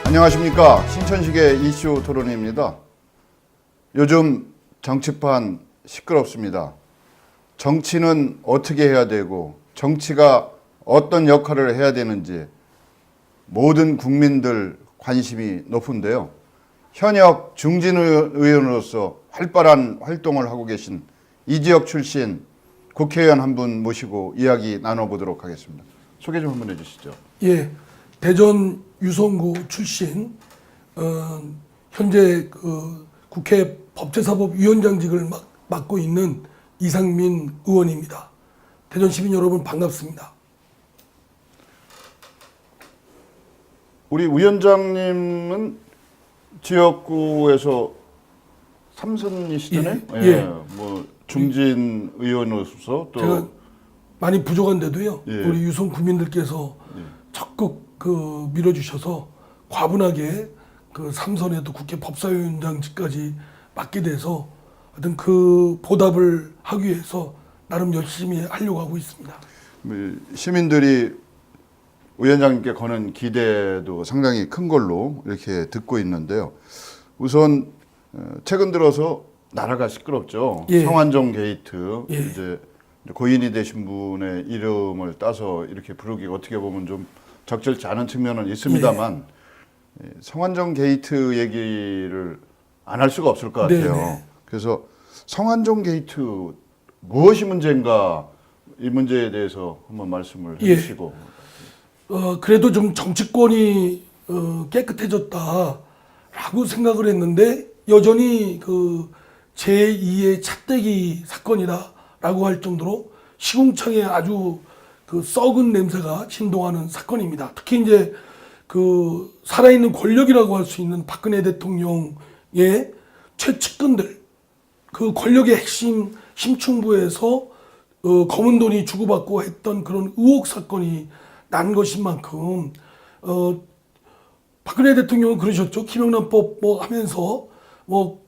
안녕하십니까. 신천식의 이슈 토론입니다. 요즘 정치판 시끄럽습니다. 정치는 어떻게 해야 되고 정치가 어떤 역할을 해야 되는지 모든 국민들 관심이 높은데요. 현역 중진 의원으로서 활발한 활동을 하고 계신 이 지역 출신 국회의원 한 분 모시고 이야기 나눠보도록 하겠습니다. 소개 좀 한번 해주시죠. 예, 대전 유성구 출신, 현재 국회 법제사법위원장직을 맡고 있는 이상민 의원입니다. 대전 시민 여러분 반갑습니다. 우리 위원장님은 지역구에서 3선이시잖아요. 예. 뭐 중진 의원으로서 또 제가 많이 부족한데도요. 예. 우리 유성 구민들께서 적극 밀어주셔서 과분하게 3선에도 국회 법사위원장직까지 맡게 돼서 하여튼 그 보답을 하기 위해서 나름 열심히 하려고 하고 있습니다. 시민들이 위원장님께 거는 기대도 상당히 큰 걸로 이렇게 듣고 있는데요. 우선 최근 들어서 나라가 시끄럽죠. 예. 성완종 게이트, 예. 이제 고인이 되신 분의 이름을 따서 이렇게 부르기가 어떻게 보면 좀 적절치 않은 측면은 있습니다만 성완종 게이트 얘기를 안 할 수가 없을 것 같아요. 네네. 그래서 성완종 게이트 무엇이 문제인가, 이 문제에 대해서 한번 말씀을 해주시고. 그래도 좀 정치권이 깨끗해졌다라고 생각을 했는데 여전히 제2의 차떼기 사건이다라고 할 정도로 시궁창에 아주 썩은 냄새가 진동하는 사건입니다. 특히 이제 살아있는 권력이라고 할 수 있는 박근혜 대통령의 최측근들, 권력의 핵심 심층부에서 검은 돈이 주고받고 했던 그런 의혹 사건이 난 것인 만큼 박근혜 대통령은 그러셨죠. 김영란법 하면서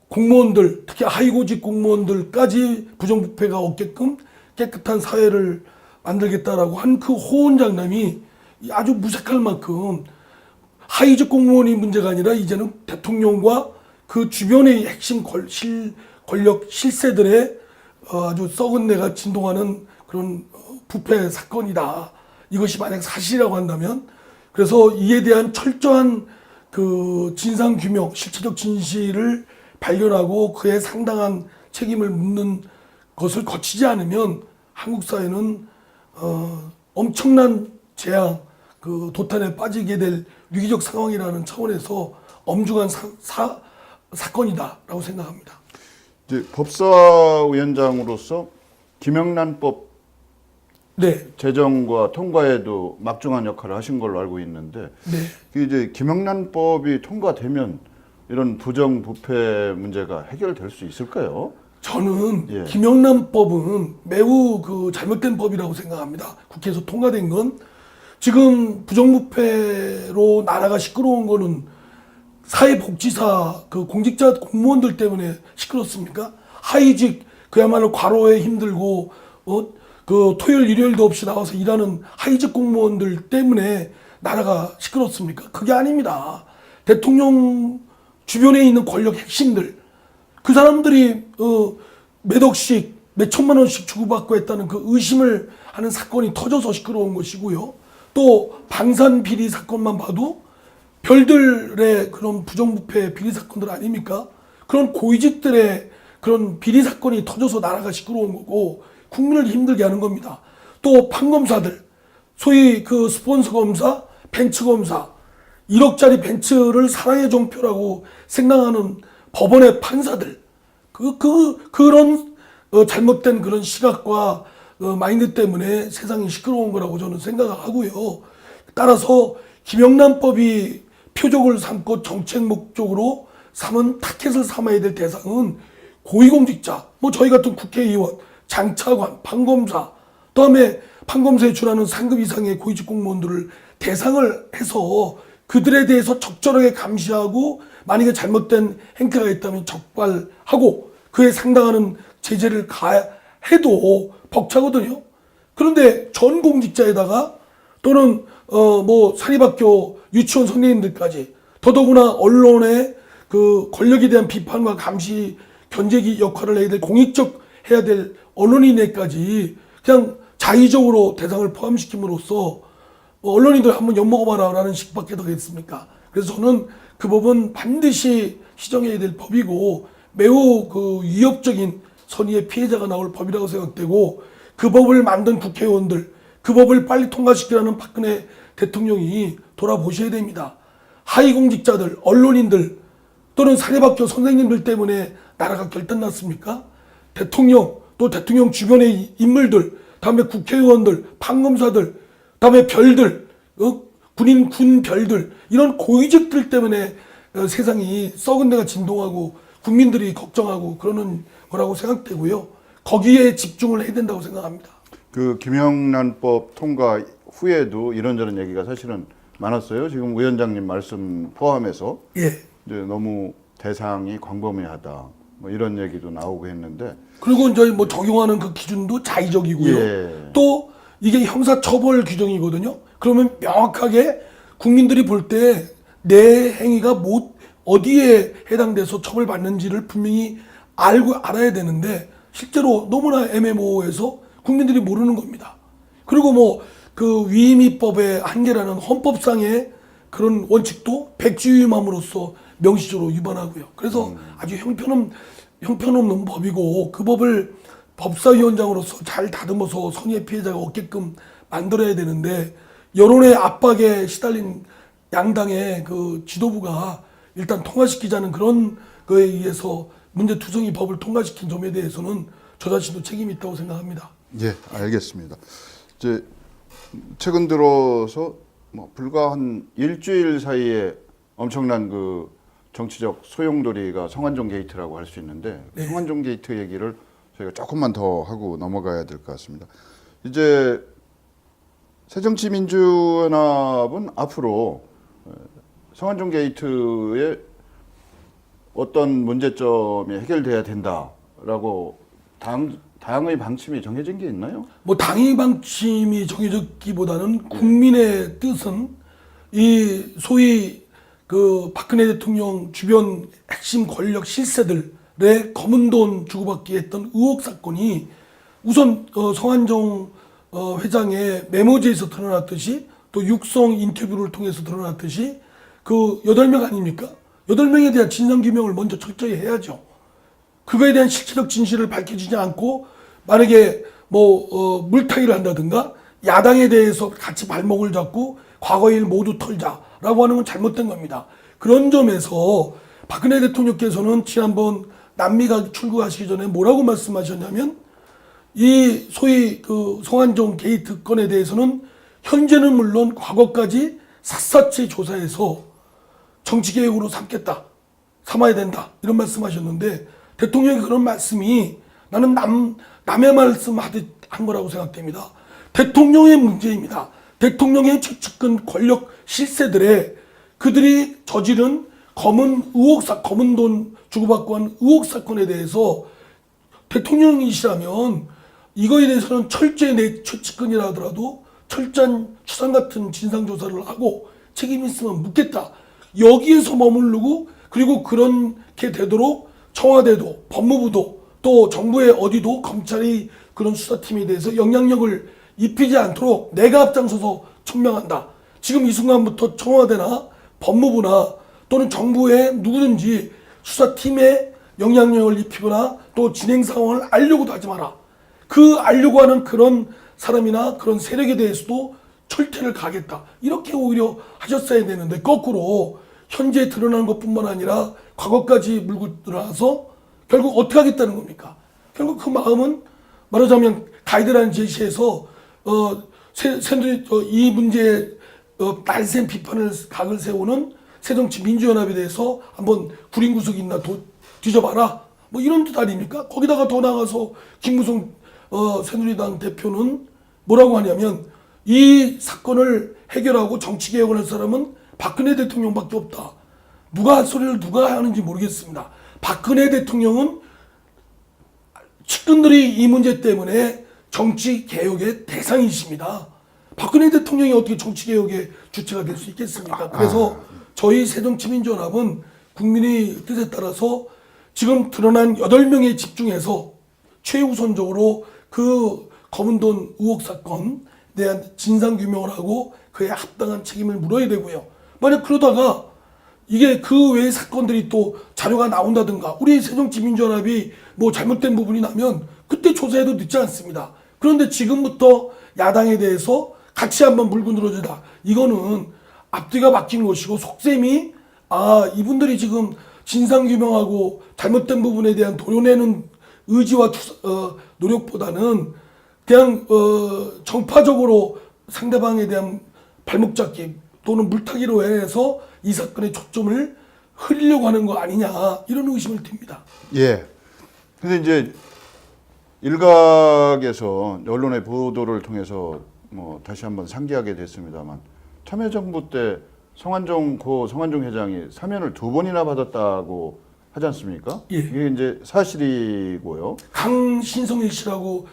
공무원들, 특히 하위고직 공무원들까지 부정부패가 없게끔 깨끗한 사회를 만들겠다라고 한 그 호언장담이 아주 무색할 만큼 하위직 공무원이 문제가 아니라 이제는 대통령과 그 주변의 핵심 권력 실세들의 아주 썩은 내가 진동하는 그런 부패 사건이다. 이것이 만약 사실이라고 한다면, 그래서 이에 대한 철저한 진상 규명, 실체적 진실을 발견하고 그에 상당한 책임을 묻는 것을 거치지 않으면 한국 사회는 엄청난 재앙, 도탄에 빠지게 될 위기적 상황이라는 차원에서 엄중한 사건이다라고 생각합니다. 이제 법사위원장으로서 김영란법 제정과 통과에도 막중한 역할을 하신 걸로 알고 있는데, 이제 김영란법이 통과되면 이런 부정부패 문제가 해결될 수 있을까요? 저는 김영란법은 매우 잘못된 법이라고 생각합니다. 국회에서 통과된 건 지금 부정부패로 나라가 시끄러운 거는 사회복지사 공직자 공무원들 때문에 시끄럽습니까? 하위직 그야말로 과로에 힘들고 토요일 일요일도 없이 나와서 일하는 하위직 공무원들 때문에 나라가 시끄럽습니까? 그게 아닙니다. 대통령 주변에 있는 권력 핵심들, 그 사람들이 몇 억씩 몇 천만 원씩 주고받고 했다는 의심을 하는 사건이 터져서 시끄러운 것이고요. 또 방산 비리 사건만 봐도 별들의 그런 부정부패 비리 사건들 아닙니까? 그런 고위직들의 그런 비리 사건이 터져서 나라가 시끄러운 거고 국민을 힘들게 하는 겁니다. 또 판검사들, 소위 스폰서 검사, 벤츠 검사, 1억짜리 벤츠를 사랑의 종표라고 생각하는 법원의 판사들, 그런 잘못된 그런 시각과 마인드 때문에 세상이 시끄러운 거라고 저는 생각하고요. 따라서 김영란법이 표적을 삼고 정책 목적으로 삼은 타켓을 삼아야 될 대상은 고위공직자, 저희 같은 국회의원, 장차관, 판검사, 그다음에 판검사에 준하는 상급 이상의 고위직 공무원들을 대상을 해서 그들에 대해서 적절하게 감시하고 만약에 잘못된 행태가 있다면 적발하고 그에 상당한 제재를 가해도 벅차거든요. 그런데 전 공직자에다가 또는 사립학교 유치원 선생님들까지 더더구나 언론의 그 권력에 대한 비판과 감시, 견제기 역할을 해야 될 공익적 해야 될 언론인에까지 그냥 자의적으로 대상을 포함시킴으로써 언론인들 한번 엿먹어봐라라는 식밖에 더 겠습니까? 그래서 저는 그 법은 반드시 시정해야 될 법이고 매우 그 위협적인 선의의 피해자가 나올 법이라고 생각되고 그 법을 만든 국회의원들, 그 법을 빨리 통과시키라는 박근혜 대통령이 돌아보셔야 됩니다. 하위공직자들, 언론인들 또는 사립학교 선생님들 때문에 나라가 결단났습니까? 대통령, 또 대통령 주변의 인물들, 다음에 국회의원들, 판검사들, 다음에 별들, 군 별들 이런 고위직들 때문에 세상이 썩은 데가 진동하고 국민들이 걱정하고 그러는 거라고 생각되고요. 거기에 집중을 해야 된다고 생각합니다. 그 김영란법 통과 후에도 이런저런 얘기가 사실은 많았어요. 지금 위원장님 말씀 포함해서 예. 이제 너무 대상이 광범위하다. 뭐 이런 얘기도 나오고 했는데 그리고 저희 뭐 적용하는 그 기준도 자의적이고요. 예. 또 이게 형사처벌 규정이거든요. 그러면 명확하게 국민들이 볼 때 내 행위가 어디에 해당돼서 처벌받는지를 분명히 알아야 되는데 실제로 너무나 애매모호해서 국민들이 모르는 겁니다. 그리고 뭐 그 위임위법의 한계라는 헌법상의 그런 원칙도 백지위임함으로써 명시적으로 위반하고요. 그래서 아주 형편없는 법이고 그 법을 법사위원장으로서 잘 다듬어서 선의의 피해자가 없게끔 만들어야 되는데 여론의 압박에 시달린 양당의 그 지도부가 일단 통과시키자는 그런 거에 의해서 문제투성이 법을 통과시킨 점에 대해서는 저 자신도 책임이 있다고 생각합니다. 예, 알겠습니다. 이제 최근 들어서 뭐 불과 한 일주일 사이에 엄청난 그 정치적 소용돌이가 성완종 게이트라고 할 수 있는데 네. 성완종 게이트 얘기를 저희가 조금만 더 하고 넘어가야 될 것 같습니다. 이제 새정치민주연합은 앞으로 성완종 게이트의 어떤 문제점이 해결돼야 된다라고 당의 방침이 정해진 게 있나요? 뭐 당의 방침이 정해졌기보다는 국민의 뜻은 이 소위 그 박근혜 대통령 주변 핵심 권력 실세들의 검은 돈 주고받기 했던 의혹 사건이 우선 성완종 회장의 메모지에서 드러났듯이 또 육성 인터뷰를 통해서 드러났듯이 그 8명 아닙니까? 8명에 대한 진상규명을 먼저 철저히 해야죠. 그거에 대한 실체적 진실을 밝혀지지 않고 만약에 뭐 물타기를 한다든가 야당에 대해서 같이 발목을 잡고 과거의 일 모두 털자라고 하는 건 잘못된 겁니다. 그런 점에서 박근혜 대통령께서는 지난번 남미가 출국하시기 전에 뭐라고 말씀하셨냐면 이 소위 그 성완종 게이트 건에 대해서는 현재는 물론 과거까지 샅샅이 조사해서 정치개혁으로 삼아야 된다 이런 말씀하셨는데 대통령의 그런 말씀이 나는 남의 말씀 한 거라고 생각됩니다. 대통령의 문제입니다. 대통령의 최측근 권력 실세들의 그들이 저지른 검은 돈 주고받고 한 의혹 사건에 대해서 대통령이시라면 이거에 대해서는 철저히 내 최측근이라 하더라도 철저한 추상 같은 진상조사를 하고 책임 있으면 묻겠다. 여기에서 머무르고 그리고 그렇게 되도록 청와대도 법무부도 또 정부의 어디도 검찰이 그런 수사팀에 대해서 영향력을 입히지 않도록 내가 앞장서서 천명한다. 지금 이 순간부터 청와대나 법무부나 또는 정부의 누구든지 수사팀에 영향력을 입히거나 또 진행 상황을 알려고도 하지 마라. 그 알려고 하는 그런 사람이나 그런 세력에 대해서도 철퇴를 가겠다. 이렇게 오히려 하셨어야 되는데 거꾸로 현재 드러나는 것뿐만 아니라 과거까지 물고 들어와서 결국 어떻게 하겠다는 겁니까? 결국 그 마음은 말하자면 가이드라인 제시해서 이 문제에 날쌘 각을 세우는 새정치민주연합에 대해서 한번 구린구석이 있나 뒤져봐라. 뭐 이런 뜻 아닙니까? 거기다가 더 나가서 김무성 새누리당 대표는 뭐라고 하냐면 이 사건을 해결하고 정치개혁을 할 사람은 박근혜 대통령밖에 없다. 누가 할 소리를 누가 하는지 모르겠습니다. 박근혜 대통령은 측근들이 이 문제 때문에 정치개혁의 대상이십니다. 박근혜 대통령이 어떻게 정치개혁의 주체가 될 수 있겠습니까? 그래서 저희 새정치민주연합은 국민의 뜻에 따라서 지금 드러난 8명에 집중해서 최우선적으로 그 검은 돈 의혹 사건에 대한 진상규명을 하고 그에 합당한 책임을 물어야 되고요. 만약 그러다가 이게 그 외의 사건들이 또 자료가 나온다든가 우리 새정치민주연합이 뭐 잘못된 부분이 나면 그때 조사해도 늦지 않습니다. 그런데 지금부터 야당에 대해서 같이 한번 물고 늘어주다. 이거는 앞뒤가 바뀐 것이고 속셈이 이분들이 지금 진상규명하고 잘못된 부분에 대한 도려내는 의지와 노력보다는 그냥 정파적으로 상대방에 대한 발목 잡기 또는 물타기로 해서 이 사건의 초점을 흐리려고 하는 거 아니냐 이런 의심을 듭니다. 예. 근데 이제 일각에서 언론의 보도를 통해서 뭐 다시 한번 상기하게 됐습니다만 참여정부 때 성완종 회장이 사면을 2번이나 받았다고 하지 않습니까? 예. 이게 이제 사실이고요. 강신성일 씨라고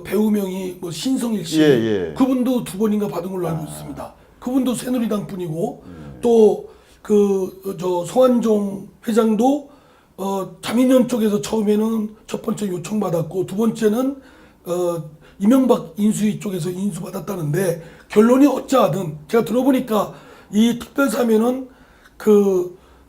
배우명이 뭐 신성일 씨, 예. 그분도 2번인가 받은 걸로 알고 있습니다. 그분도 새누리당 분이고 또 저 성완종 회장도 자민련 쪽에서 처음에는 첫 번째 요청 받았고 두 번째는 이명박 인수위 쪽에서 인수 받았다는데 결론이 어찌하든 제가 들어보니까 이 특별사면은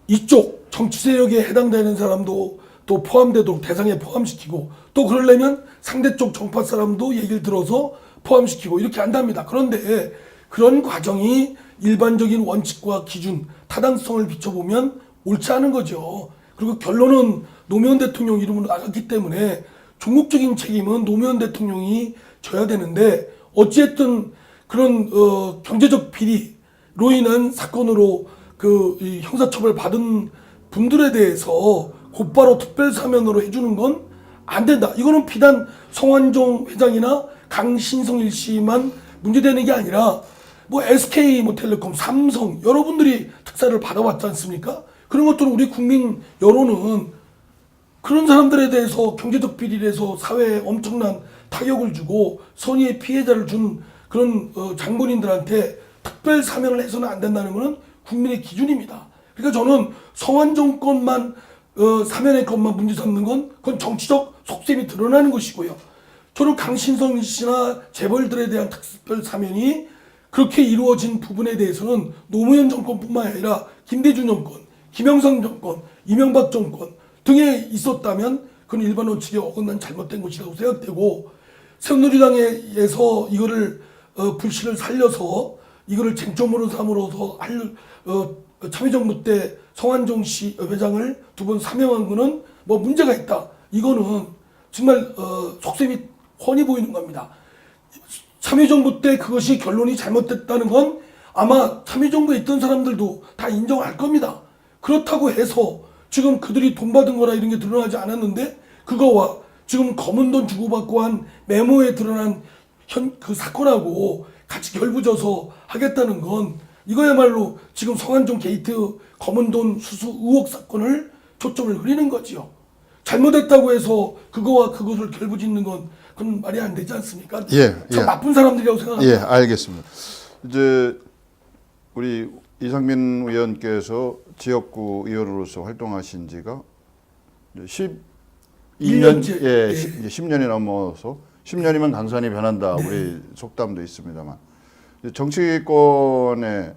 이쪽 정치 세력에 해당되는 사람도 또 포함되도록 대상에 포함시키고 또 그러려면 상대쪽 정파 사람도 얘기를 들어서 포함시키고 이렇게 한답니다. 그런데 그런 과정이 일반적인 원칙과 기준, 타당성을 비춰보면 옳지 않은 거죠. 그리고 결론은 노무현 대통령 이름으로 나갔기 때문에 종국적인 책임은 노무현 대통령이 져야 되는데 어찌됐든 그런 경제적 비리로 인한 사건으로 이 형사처벌 받은 분들에 대해서 곧바로 특별사면으로 해주는 건 안 된다. 이거는 비단 성완종 회장이나 강신성일 씨만 문제되는 게 아니라 뭐 SK 텔레콤, 삼성 여러분들이 특사를 받아왔지 않습니까? 그런 것들은 우리 국민 여론은 그런 사람들에 대해서 경제적 비리를 해서 사회에 엄청난 타격을 주고 선의의 피해자를 준 그런 장본인들한테 특별 사면을 해서는 안 된다는 것은 국민의 기준입니다. 그러니까 저는 성완종 건만 사면의 것만 문제 삼는 건 그건 정치적 속셈이 드러나는 것이고요. 저는 강신성 씨나 재벌들에 대한 특별 사면이 그렇게 이루어진 부분에 대해서는 노무현 정권뿐만 아니라 김대중 정권, 김영삼 정권, 이명박 정권 등에 있었다면 그건 일반 원칙에 어긋난 잘못된 것이라고 생각되고 새누리당에서 이거를 불씨를 살려서 이거를 쟁점으로 삼으로서 참여정부 때 성완종 씨 회장을 2번 사면한 거는 뭐 문제가 있다. 이거는 정말 속셈이 훤히 보이는 겁니다. 참여정부 때 그것이 결론이 잘못됐다는 건 아마 참여정부에 있던 사람들도 다 인정할 겁니다. 그렇다고 해서 지금 그들이 돈 받은 거나 이런 게 드러나지 않았는데 그거와 지금 검은 돈 주고받고 한 메모에 드러난 그 사건하고 같이 결부져서 하겠다는 건 이거야말로 지금 성완종 게이트 검은 돈 수수 의혹 사건을 초점을 흐리는 거지요. 잘못했다고 해서 그거와 그것을 결부짓는 건 그건 말이 안 되지 않습니까? 참 나쁜 사람들이라고 생각합니다. 예, 알겠습니다. 이제 우리 이상민 의원께서 지역구 의원으로서 활동하신 지가 12년째, 10년이 넘어서 10년이면 강산이 변한다. 우리 속담도 있습니다만 정치권에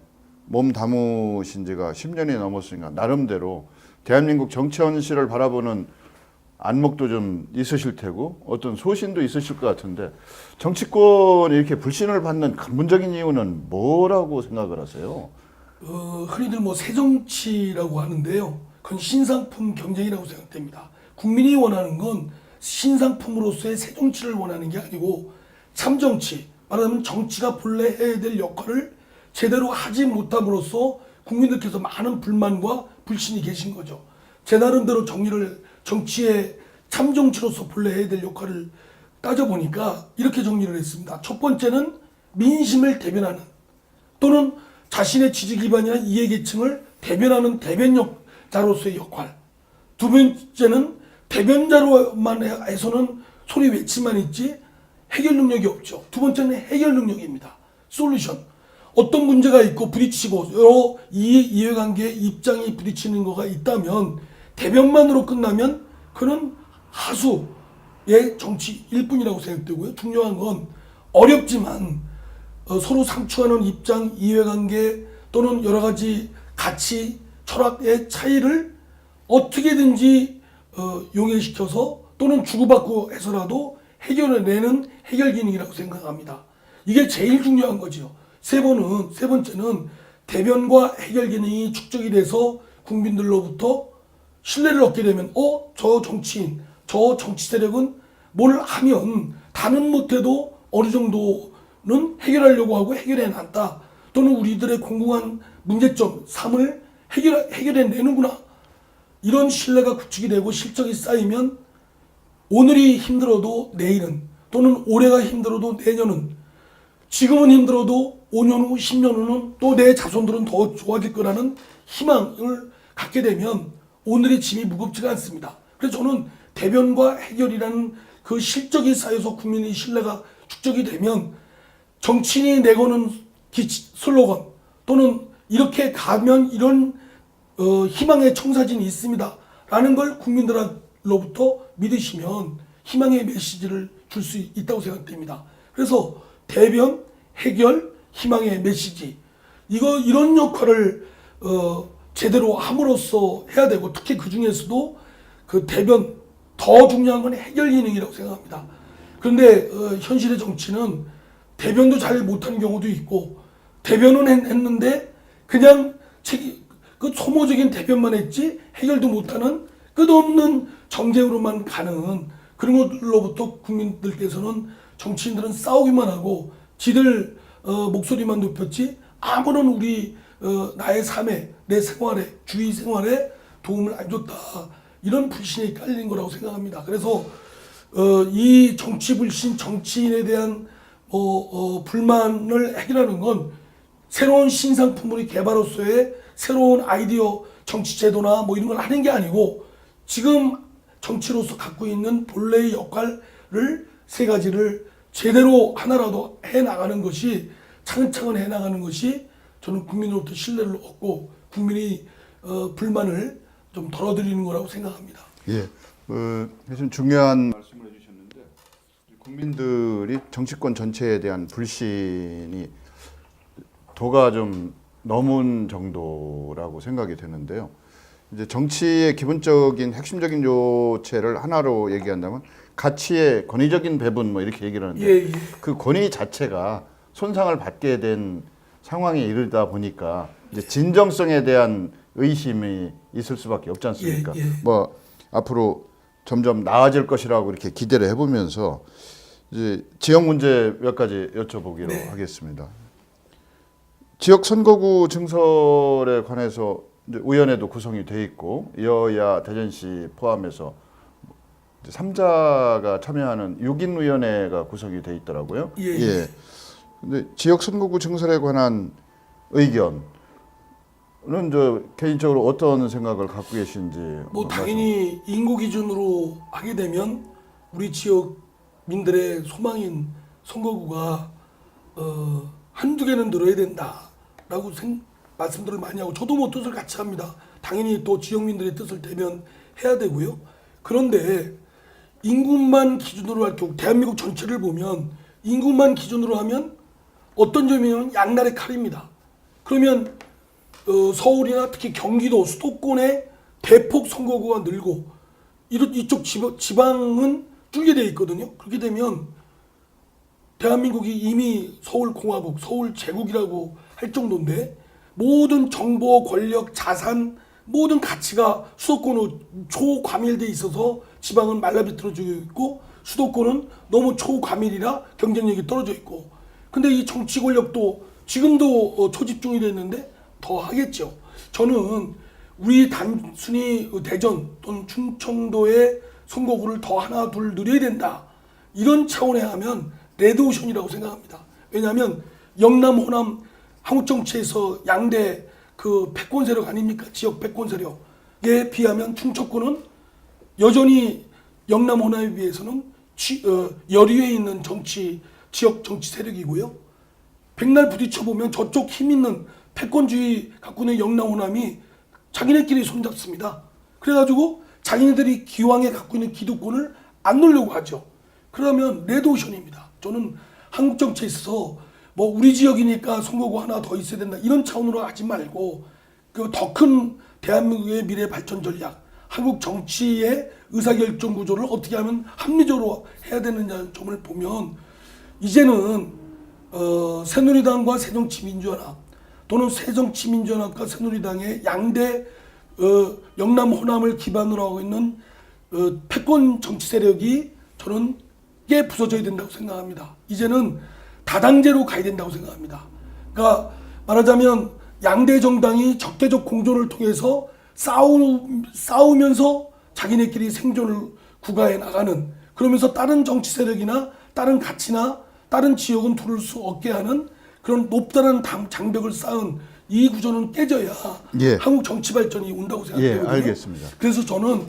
몸 담으신 지가 10년이 넘었으니까 나름대로 대한민국 정치 현실을 바라보는 안목도 좀 있으실 테고 어떤 소신도 있으실 것 같은데 정치권이 이렇게 불신을 받는 근본적인 이유는 뭐라고 생각을 하세요? 흔히들 뭐 새정치라고 하는데요. 그건 신상품 경쟁이라고 생각됩니다. 국민이 원하는 건 신상품으로서의 새정치를 원하는 게 아니고 참정치, 말하자면 정치가 본래 해야 될 역할을 제대로 하지 못함으로써 국민들께서 많은 불만과 불신이 계신 거죠. 제 나름대로 정치의 참정치로서 본래 해야 될 역할을 따져보니까 이렇게 정리를 했습니다. 첫 번째는 민심을 대변하는 또는 자신의 지지 기반이나 이해계층을 대변하는 대변자로서의 역할. 두 번째는 대변자로만 해서는 소리 외치만 있지 해결 능력이 없죠. 두 번째는 해결 능력입니다. 솔루션. 어떤 문제가 있고 부딪히고 여러 이해관계 입장이 부딪히는 거가 있다면 대변만으로 끝나면 그는 하수의 정치일 뿐이라고 생각되고요. 중요한 건 어렵지만 서로 상충하는 입장, 이해관계 또는 여러 가지 가치, 철학의 차이를 어떻게든지 용해시켜서 또는 주고받고 해서라도 해결해내는 해결 기능이라고 생각합니다. 이게 제일 중요한 거죠. 세 번째는 대변과 해결 기능이 축적이 돼서 국민들로부터 신뢰를 얻게 되면 저 정치인, 저 정치 세력은 뭘 하면 다는 못해도 어느 정도는 해결하려고 하고 해결해놨다. 또는 우리들의 공공한 문제점, 삶을 해결해내는구나. 이런 신뢰가 구축이 되고 실적이 쌓이면 오늘이 힘들어도 내일은 또는 올해가 힘들어도 내년은 지금은 힘들어도 5년 후, 10년 후는 또 내 자손들은 더 좋아질 거라는 희망을 갖게 되면 오늘의 짐이 무겁지가 않습니다. 그래서 저는 대변과 해결이라는 그 실적이 쌓여서 국민의 신뢰가 축적이 되면 정치인이 내거는 슬로건 또는 이렇게 가면 이런 희망의 청사진이 있습니다 라는 걸 국민들로부터 믿으시면 희망의 메시지를 줄 수 있다고 생각됩니다. 그래서 대변, 해결, 희망의 메시지 이런 역할을 제대로 함으로써 해야 되고 특히 그 중에서도 그 대변 더 중요한 건 해결 기능이라고 생각합니다. 그런데 현실의 정치는 대변도 잘 못하는 경우도 있고 대변은 했는데 그냥 그 소모적인 대변만 했지 해결도 못하는 끝없는 정쟁으로만 가는 그런 것들로부터 국민들께서는 정치인들은 싸우기만 하고 지들 목소리만 높였지 아무런 우리 나의 삶에 내 생활에 주위 생활에 도움을 안 줬다 이런 불신이 깔린 거라고 생각합니다. 그래서 이 정치 불신 정치인에 대한 불만을 해결하는 건 새로운 신상품의 개발로서의 새로운 아이디어 정치 제도나 뭐 이런 걸 하는 게 아니고 지금 정치로서 갖고 있는 본래의 역할을 세 가지를 제대로 하나라도 해나가는 것이 차근차근 해나가는 것이 저는 국민으로부터 신뢰를 얻고 국민의 불만을 좀 덜어드리는 거라고 생각합니다. 예, 사실 중요한 말씀을 해주셨는데 국민들이 정치권 전체에 대한 불신이 도가 좀 넘은 정도라고 생각이 되는데요. 이제 정치의 기본적인 핵심적인 요체를 하나로 얘기한다면 가치의 권위적인 배분 뭐 이렇게 얘기를 하는데 예. 그 권위 자체가 손상을 받게 된 상황에 이르다 보니까 이제 진정성에 대한 의심이 있을 수밖에 없지 않습니까? 예. 뭐 앞으로 점점 나아질 것이라고 이렇게 기대를 해보면서 이제 지역 문제 몇 가지 여쭤보기로 하겠습니다. 지역 선거구 증설에 관해서 이제 의원회도 구성이 돼 있고 여야 대전시 포함해서 3자가 참여하는 6인 위원회가 구성이 돼 있더라고요. 예. 근데 지역 선거구 증설에 관한 의견은 저 개인적으로 어떤 생각을 갖고 계신지. 뭐 당연히 인구 기준으로 하게 되면 우리 지역민들의 소망인 선거구가 한두 개는 늘어야 된다라고 말씀들을 많이 하고 저도 뭐 뜻을 같이 합니다. 당연히 또 지역민들의 뜻을 대변해야 되고요. 그런데 인구만 기준으로 할 경우 대한민국 전체를 보면 인구만 기준으로 하면 어떤 점이냐면 양날의 칼입니다. 그러면 서울이나 특히 경기도 수도권에 대폭 선거구가 늘고 이쪽 지방은 줄게 돼 있거든요. 그렇게 되면 대한민국이 이미 서울공화국, 서울제국이라고 할 정도인데 모든 정보, 권력, 자산, 모든 가치가 수도권으로 초과밀돼 있어서 지방은 말라비틀어지고 있고 수도권은 너무 초과밀이라 경쟁력이 떨어져 있고 근데 이 정치 권력도 지금도 초집중이 됐는데 더 하겠죠. 저는 우리 단순히 대전 또는 충청도의 선거구를 더 하나 둘 늘려야 된다. 이런 차원에 하면 레드오션이라고 생각합니다. 왜냐하면 영남, 호남 한국 정치에서 양대 그 패권 세력 아닙니까? 지역 패권 세력에 비하면 충청권은 여전히 영남, 호남에 비해서는 열위에 있는 지역 정치 세력이고요. 백날 부딪혀보면 저쪽 힘 있는 패권주의 갖고 있는 영남 호남이 자기네끼리 손잡습니다. 그래가지고 자기네들이 기왕에 갖고 있는 기득권을 안 놓으려고 하죠. 그러면 레드오션입니다. 저는 한국 정치에 있어서 뭐 우리 지역이니까 선거구 하나 더 있어야 된다 이런 차원으로 하지 말고 그 더 큰 대한민국의 미래 발전 전략, 한국 정치의 의사결정 구조를 어떻게 하면 합리적으로 해야 되느냐는 점을 보면 이제는 새누리당과 새정치민주연합 또는 새정치민주연합과 새누리당의 양대 영남 호남을 기반으로 하고 있는 패권 정치 세력이 저는 깨 부서져야 된다고 생각합니다. 이제는 다당제로 가야 된다고 생각합니다. 그러니까 말하자면 양대 정당이 적대적 공존을 통해서 싸우면서 자기네끼리 생존을 구가해 나가는, 그러면서 다른 정치 세력이나 다른 가치나 다른 지역은 두를 수 없게 하는 그런 높다는 장벽을 쌓은 이 구조는 깨져야 예. 한국 정치 발전이 온다고 생각해요. 알겠습니다. 그래서 저는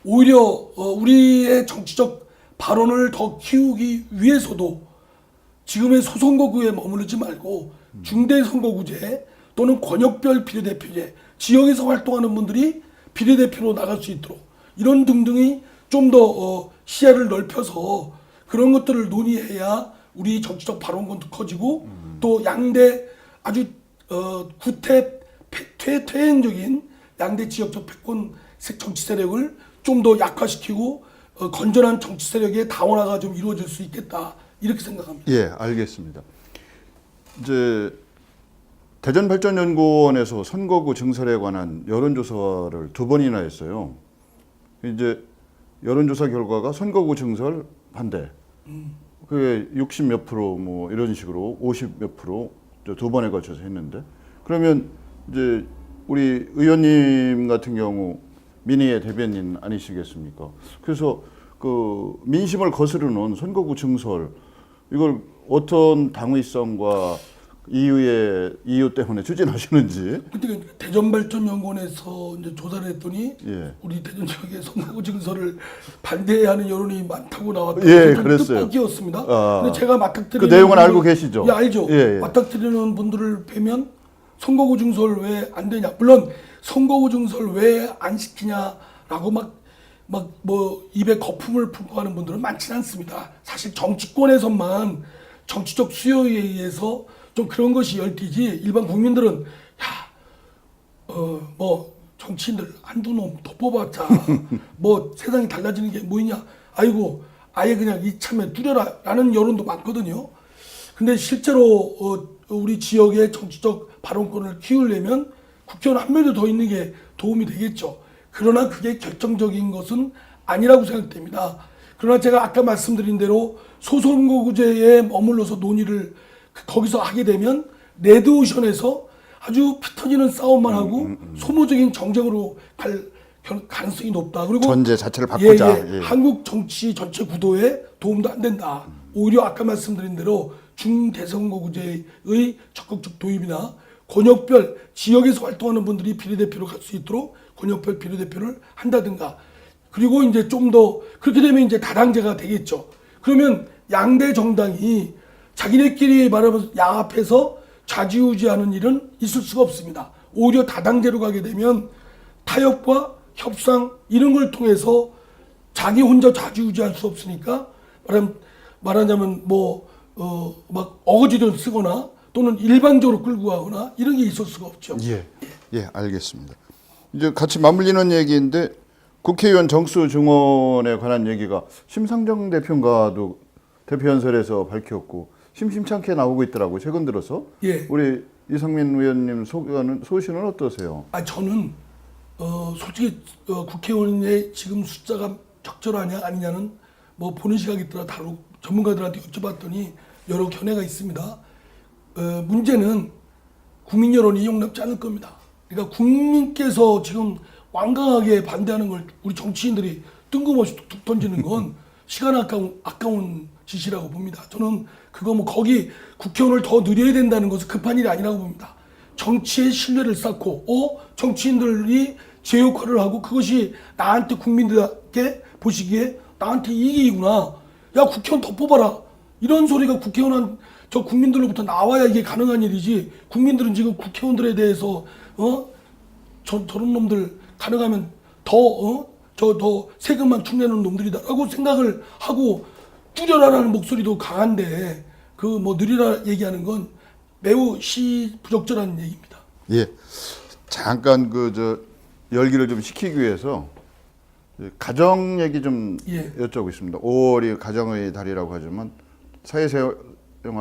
오히려 우리의 정치적 발언을 더 키우기 위해서도 지금의 소선거구에 머무르지 말고 중대선거구제 또는 권역별 비례대표제, 지역에서 활동하는 분들이 비례대표로 나갈 수 있도록 이런 등등이 좀 더 시야를 넓혀서 그런 것들을 논의해야 우리 정치적 발언권도 커지고 또 양대 아주 퇴행적인 양대 지역적 패권 정치 세력을 좀 더 약화시키고 건전한 정치 세력의 다원화가 좀 이루어질 수 있겠다 이렇게 생각합니다. 예, 알겠습니다. 이제 대전발전연구원에서 선거구 증설에 관한 여론조사를 2번이나 했어요. 이제 여론조사 결과가 선거구 증설 반대. 그게 60 몇 프로 뭐 이런 식으로 50 몇 프로 2번에 걸쳐서 했는데, 그러면 이제 우리 의원님 같은 경우 민의의 대변인 아니시겠습니까? 그래서 그 민심을 거스르는 선거구 증설, 이걸 어떤 당위성과 이유 때문에 추진하시는지. 그때 대전발전연구원에서 이제 조사를 했더니 예. 우리 대전 지역에 선거구 증설을 반대하는 여론이 많다고 나왔다고 예, 좀 그랬어요. 뜻밖이었습니다. 아. 근데 제가 맞닥뜨리는 그 내용은 알고 계시죠? 예, 알죠. 예, 예. 맞닥뜨리는 분들을 뵈면 선거구 증설 왜 안 되냐. 물론 선거구 증설 왜 안 시키냐라고 막 뭐 입에 거품을 품고 하는 분들은 많지는 않습니다. 사실 정치권에서만 정치적 수요에 의해서 좀 그런 것이 열띠지, 일반 국민들은 뭐 정치인들 한두 놈 더 뽑았자 뭐 세상이 달라지는 게 뭐냐, 아이고 아예 그냥 이참에 뚜려라 라는 여론도 많거든요. 근데 실제로 우리 지역의 정치적 발언권을 키우려면 국회의원 한 명이 더 있는 게 도움이 되겠죠. 그러나 그게 결정적인 것은 아니라고 생각됩니다. 그러나 제가 아까 말씀드린 대로 소선거구제에 머물러서 논의를 거기서 하게 되면 레드오션에서 아주 피 터지는 싸움만 하고 소모적인 정쟁으로 갈 가능성이 높다. 그리고 전제 자체를 바꾸자. 예. 한국 정치 전체 구도에 도움도 안 된다. 오히려 아까 말씀드린 대로 중대선거구제의 적극적 도입이나 권역별 지역에서 활동하는 분들이 비례대표로 갈 수 있도록 권역별 비례대표를 한다든가, 그리고 이제 좀 더 그렇게 되면 이제 다당제가 되겠죠. 그러면 양대 정당이 자기네끼리 말하면서 야합해서 좌지우지하는 일은 있을 수가 없습니다. 오히려 다당제로 가게 되면 타협과 협상 이런 걸 통해서 자기 혼자 좌지우지할 수 없으니까 말하자면 막 어거지를 쓰거나 또는 일방적으로 끌고 가거나 이런 게 있을 수가 없죠. 예, 알겠습니다. 이제 같이 맞물리는 얘기인데, 국회의원 정수 증원에 관한 얘기가 심상정 대표인가도 대표연설에서 밝혔고 심심찮게 나오고 있더라고요, 최근 들어서. 예. 우리 이상민 의원님 소신은 어떠세요? 저는 솔직히 국회의원의 지금 숫자가 적절하냐 아니냐는 뭐 보는 시각에 따라 다르고 전문가들한테 여쭤봤더니 여러 견해가 있습니다. 문제는 국민 여론이 용납지 않을 겁니다. 그러니까 국민께서 지금 완강하게 반대하는 걸 우리 정치인들이 뜬금없이 툭툭 던지는 건 시간 아까운 짓이라고 봅니다. 저는 그거 뭐 거기 국회의원을 더 늘려야 된다는 것은 급한 일이 아니라고 봅니다. 정치의 신뢰를 쌓고 정치인들이 제 역할을 하고 그것이 나한테 국민들께 보시기에 나한테 이익이구나. 야 국회의원 더 뽑아라. 이런 소리가 국회의원 저 국민들로부터 나와야 이게 가능한 일이지. 국민들은 지금 국회의원들에 대해서 저런 놈들 가능하면 더 세금만 축내는 놈들이다라고 생각을 하고 줄여라라는 목소리도 강한데 그 뭐 느리라 얘기하는 건 매우 시부적절한 얘기입니다. 예. 잠깐 열기를 좀 식히기 위해서 가정 얘기 좀 예. 여쭤보겠습니다. 5월이 가정의 달이라고 하지만 사회생활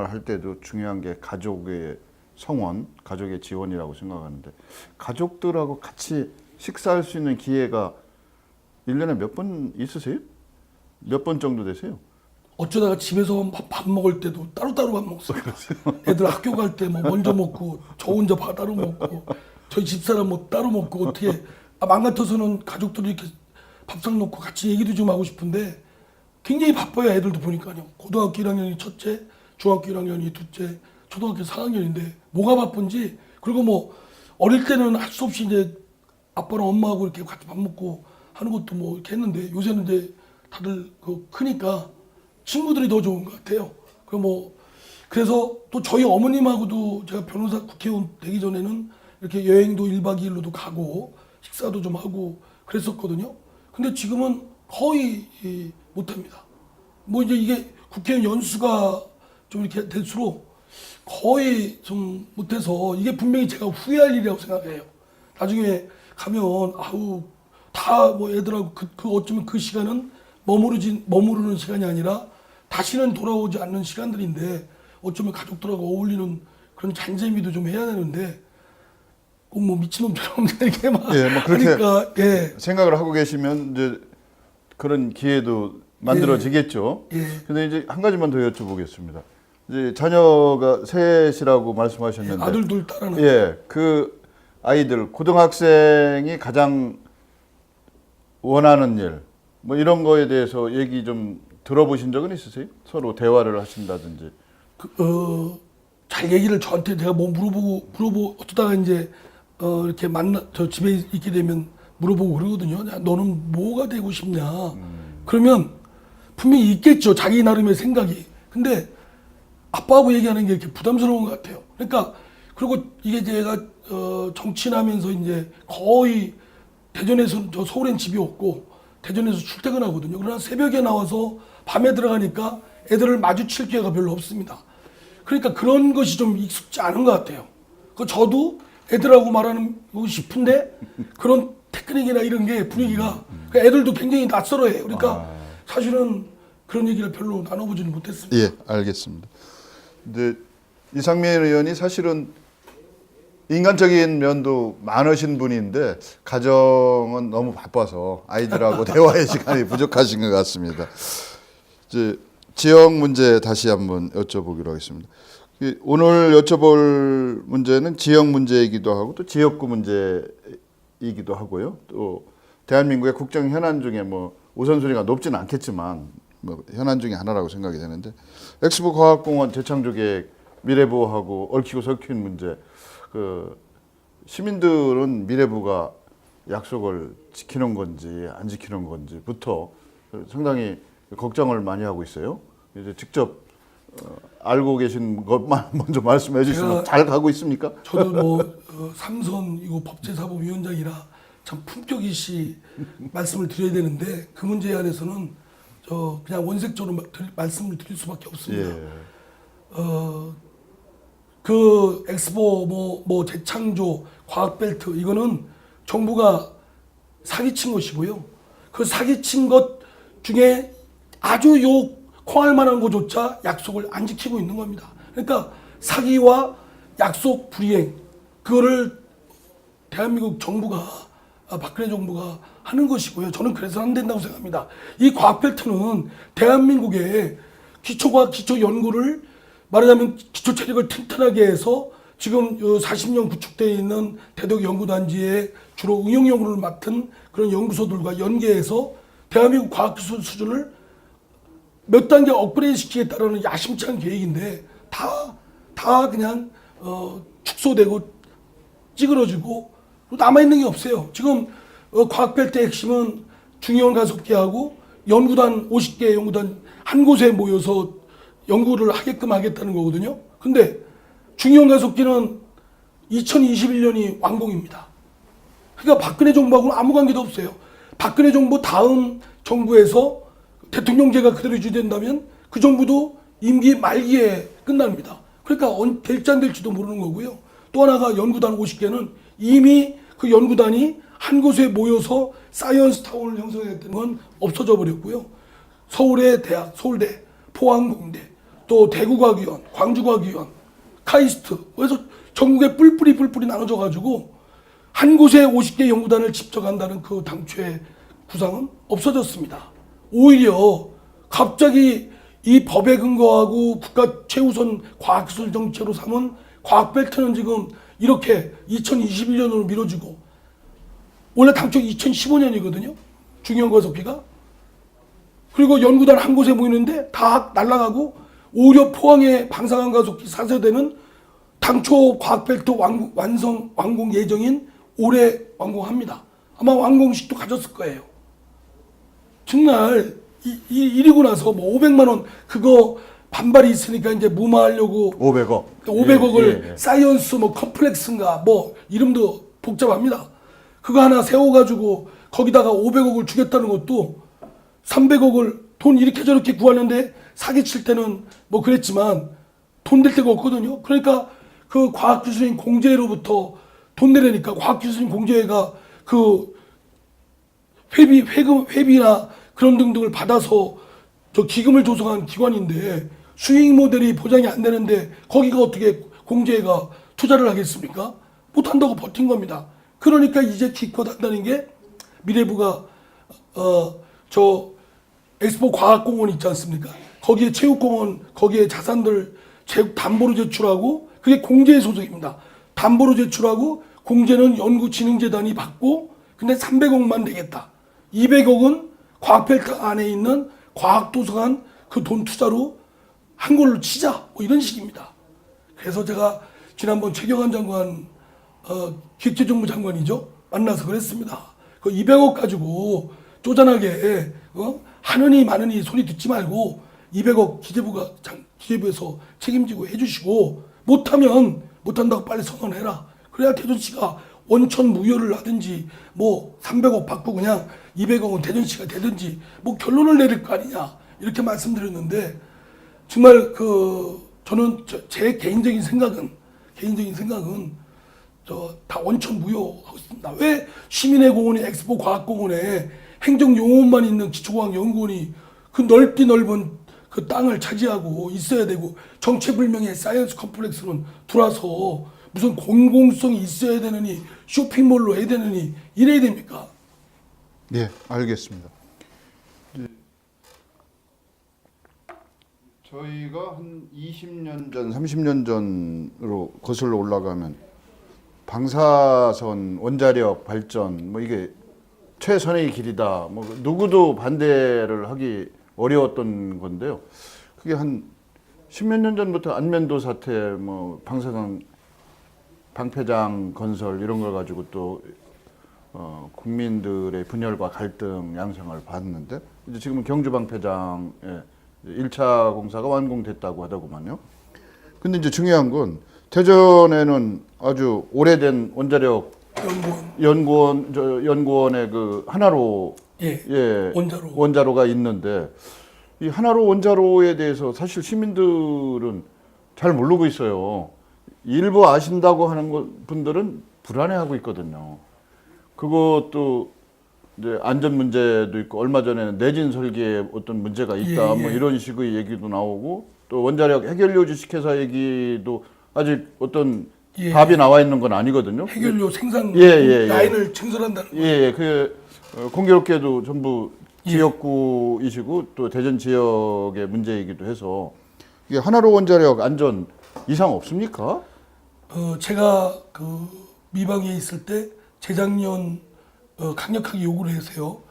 할 때도 중요한 게 가족의 성원, 가족의 지원이라고 생각하는데 가족들하고 같이 식사할 수 있는 기회가 1년에 몇 번 있으세요? 몇 번 정도 되세요? 어쩌다가 집에서 밥 먹을 때도 따로따로 밥 먹어요. 애들 학교 갈 때 뭐 먼저 먹고 저 혼자 따로 먹고 저희 집사람 뭐 따로 먹고 어떻게 맘 같아서는 가족들이 이렇게 밥상 놓고 같이 얘기도 좀 하고 싶은데 굉장히 바빠요. 애들도 보니까요. 고등학교 1학년이 첫째, 중학교 1학년이 둘째, 초등학교 4학년인데 뭐가 바쁜지. 그리고 뭐 어릴 때는 할 수 없이 이제 아빠랑 엄마하고 이렇게 같이 밥 먹고 하는 것도 뭐 이렇게 했는데 요새는 이제 다들 크니까 친구들이 더 좋은 것 같아요. 그래서 또 저희 어머님하고도 제가 변호사 국회의원 되기 전에는 이렇게 여행도 1박 2일로도 가고 식사도 좀 하고 그랬었거든요. 근데 지금은 거의 못합니다. 뭐 이제 이게 국회의원 연수가 좀 이렇게 될수록 거의 좀 못해서 이게 분명히 제가 후회할 일이라고 생각해요. 나중에 가면 다 뭐 애들하고 어쩌면 그 시간은 머무르는 시간이 아니라 다시는 돌아오지 않는 시간들인데 어쩌면 가족들하고 어울리는 그런 잔재미도 좀 해야 되는데 꼭 뭐 미친놈처럼 이렇게 막 예, 뭐 그렇게 하니까 예. 생각을 하고 계시면 이제 그런 기회도 만들어지겠죠. 예. 근데 이제 한 가지만 더 여쭤보겠습니다. 이제 자녀가 셋이라고 말씀하셨는데 아들 둘 딸 하나. 예, 그 아이들 고등학생이 가장 원하는 일 뭐 이런 거에 대해서 얘기 좀 들어보신 적은 있으세요? 서로 대화를 하신다든지. 잘 얘기를 저한테 제가 뭐 물어보고 어쩌다가 이제 이렇게 저 집에 있게 되면 물어보고 그러거든요. 야, 너는 뭐가 되고 싶냐? 그러면 분명히 있겠죠. 자기 나름의 생각이. 근데 아빠하고 얘기하는 게 이렇게 부담스러운 것 같아요. 그러니까 그리고 이게 제가 정치하면서 이제 거의 대전에서 저 서울엔 집이 없고 대전에서 출퇴근하거든요. 그러나 새벽에 나와서 밤에 들어가니까 애들을 마주칠 기회가 별로 없습니다. 그러니까 그런 것이 좀 익숙지 않은 것 같아요. 저도 애들하고 말하고 싶은데 그런 테크닉이나 이런 게 분위기가 애들도 굉장히 낯설어해요. 그러니까 사실은 그런 얘기를 별로 나눠보지는 못했습니다. 예, 알겠습니다. 근데 이상민 의원이 사실은 인간적인 면도 많으신 분인데 가정은 너무 바빠서 아이들하고 대화의 시간이 부족하신 것 같습니다. 이제 지역 문제 다시 한번 여쭤보기로 하겠습니다. 오늘 여쭤볼 문제는 지역 문제이기도 하고 또 지역구 문제이기도 하고요. 또 대한민국의 국정 현안 중에 뭐 우선순위가 높지는 않겠지만 뭐 현안 중에 하나라고 생각이 되는데 엑스포 과학공원 재창조 계획 미래부하고 얽히고 설킨 문제. 시민들은 미래부가 약속을 지키는 건지 안 지키는 건지부터 상당히 걱정을 많이 하고 있어요. 이제 직접 알고 계신 것만 먼저 말씀해 주시면 잘 가고 있습니까? 저도 삼선이고 법제사법위원장이라 참 품격 있이 말씀을 드려야 되는데 그 문제에 한해서는 그냥 원색적으로 말씀을 드릴 수밖에 없습니다. 예. 그 엑스포 재창조 과학벨트 이거는 정부가 사기친 것이고요. 그 사기친 것 중에 아주 콩할 만한 것조차 약속을 안 지키고 있는 겁니다. 그러니까 사기와 약속 불이행 그거를 대한민국 정부가 박근혜 정부가 하는 것이고요. 저는 그래서 안 된다고 생각합니다. 이 과학벨트는 대한민국의 기초과학 기초 연구를 말하자면 기초 체력을 튼튼하게 해서 지금 40년 구축되어 있는 대덕 연구단지에 주로 응용 연구를 맡은 그런 연구소들과 연계해서 대한민국 과학기술 수준을 몇 단계 업그레이드 시키겠다는 야심찬 계획인데 다 그냥 축소되고 찌그러지고 남아있는 게 없어요. 지금 과학벨트의 핵심은 중의원 가속기하고 연구단 50개 연구단 한 곳에 모여서 연구를 하게끔 하겠다는 거거든요. 근데 중형 가속기는 2021년이 완공입니다. 그러니까 박근혜 정부하고는 아무 관계도 없어요. 박근혜 정부 다음 정부에서 대통령제가 그대로 유지된다면 그 정부도 임기 말기에 끝납니다. 그러니까 될지 안 될지도 모르는 거고요. 또 하나가 연구단 50개는 이미 그 연구단이 한 곳에 모여서 사이언스 타운을 형성했던 건 없어져 버렸고요. 서울의 대학, 서울대, 포항공대, 또 대구과학위원, 광주과학위원, 카이스트, 그래서 전국에 뿔뿔이 나눠져 가지고 한 곳에 50개 연구단을 집적한다는 그 당초의 구상은 없어졌습니다. 오히려 갑자기 이 법에 근거하고 국가 최우선 과학기술 정책으로 삼은 과학벨트는 지금 이렇게 2021년으로 미뤄지고, 원래 당초 2015년이거든요. 중형 가속기가. 그리고 연구단 한 곳에 모이는데 다 날아가고, 오히려 포항에 방사능 가속기 사세대는 당초 과학벨트 완공 예정인 올해 완공합니다. 아마 완공식도 가졌을 거예요. 정말 이리고 나서 뭐 500만 원 그거 반발이 있으니까 이제 무마하려고 500억. 500억을 사이언스 뭐 컴플렉스인가 뭐 이름도 복잡합니다. 그거 하나 세워가지고 거기다가 500억을 주겠다는 것도 300억을 돈 이렇게 저렇게 구하는데 사기칠 때는 뭐 그랬지만 돈 될 데가 없거든요. 그러니까 그 과학기술인 공제로부터 돈 내려니까 과학기술인 공제가 그 회비나 그런 등등을 받아서 저 기금을 조성한 기관인데 수익 모델이 보장이 안 되는데 거기가 어떻게 공제가 투자를 하겠습니까? 못 한다고 버틴 겁니다. 그러니까 이제 기껏 한다는 게 미래부가 저 엑스포 과학공원 있지 않습니까? 거기에 체육공원, 거기에 자산들 담보로 제출하고, 그게 공제의 소속입니다. 담보로 제출하고 공제는 연구진흥재단이 받고, 근데 300억만 내겠다. 200억은 과학벨트 안에 있는 과학도서관 그 돈 투자로 한 걸로 치자. 뭐 이런 식입니다. 그래서 제가 지난번 최경환 장관, 기획재정부 장관이죠. 만나서 그랬습니다. 그 200억 가지고 쪼잔하게 하느니 마느니 소리 듣지 말고 200억 기재부에서 책임지고 해주시고, 못한다고 빨리 선언해라. 그래야 대전시가 원천 무효를 하든지 뭐 300억 받고 그냥 200억은 대전시가 되든지 뭐 결론을 내릴 거 아니냐 이렇게 말씀드렸는데, 정말 저는 제 개인적인 생각은 다 원천 무효하고 있습니다. 왜 시민의 공원이 엑스포 과학공원에 행정용원만 있는 기초과학연구원이 그 넓은 그 땅을 차지하고 있어야 되고, 정체불명의 사이언스 컴플렉스는 들어와서 무슨 공공성이 있어야 되느니 쇼핑몰로 해야 되느니 이래야 됩니까? 네, 알겠습니다. 저희가 한 20년 전, 30년 전으로 거슬러 올라가면 방사선 원자력 발전 뭐 이게 최선의 길이다. 뭐 누구도 반대를 하기 어려웠던 건데요. 그게 한 10몇 년 전부터 안면도 사태, 뭐 방사능 방패장 건설 이런 걸 가지고 또 국민들의 분열과 갈등 양상을 봤는데, 이제 지금은 경주 방패장의 1차 공사가 완공됐다고 하더구만요. 근데 이제 중요한 건 대전에는 아주 오래된 원자력 연구원의 그 하나로 원자로가 있는데, 이 하나로 원자로에 대해서 사실 시민들은 잘 모르고 있어요. 일부 아신다고 하는 분들은 불안해하고 있거든요. 그것도 이제 안전 문제도 있고, 얼마 전에는 내진 설계에 어떤 문제가 있다, 뭐 이런 식의 얘기도 나오고, 또 원자력 해결료 주식회사 얘기도 아직 어떤 답이 나와 있는 건 아니거든요. 해결료 생산 라인을 증설한다는 거. 공교롭게도 전부 지역구이시고 또 대전 지역의 문제이기도 해서, 이게 하나로 원자력 안전 이상 없습니까? 제가 그 미방에 있을 때 재작년 강력하게 요구를 했어요.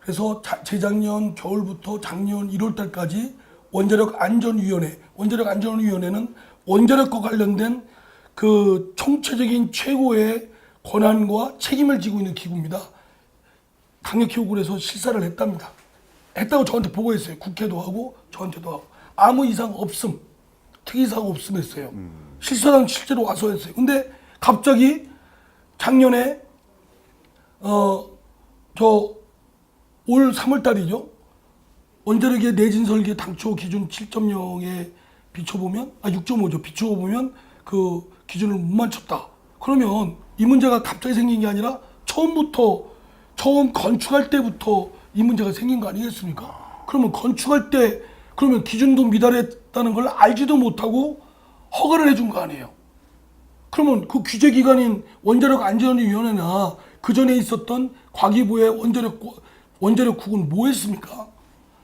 그래서 재작년 겨울부터 작년 1월 달까지 원자력안전위원회는 원자력과 관련된 그 총체적인 최고의 권한과 책임을 지고 있는 기구입니다. 강력히 요구를 해서 실사를 했답니다. 했다고 저한테 보고했어요. 국회도 하고 저한테도 하고. 아무 이상 없음, 특이사항 없음 했어요. 실사장 실제로 와서 했어요. 근데 갑자기 작년에 올 3월 달이죠. 원자력의 내진 설계 당초 기준 7.0에 비춰보면 6.5죠. 비춰보면 그 기준을 못 맞췄다. 그러면 이 문제가 갑자기 생긴 게 아니라 처음 건축할 때부터 이 문제가 생긴 거 아니겠습니까? 그러면 건축할 때 그러면 기준도 미달했다는 걸 알지도 못하고 허가를 해준 거 아니에요. 그러면 그 규제기관인 원자력안전위원회나 그 전에 있었던 과기부의 원자력국은 뭐 했습니까?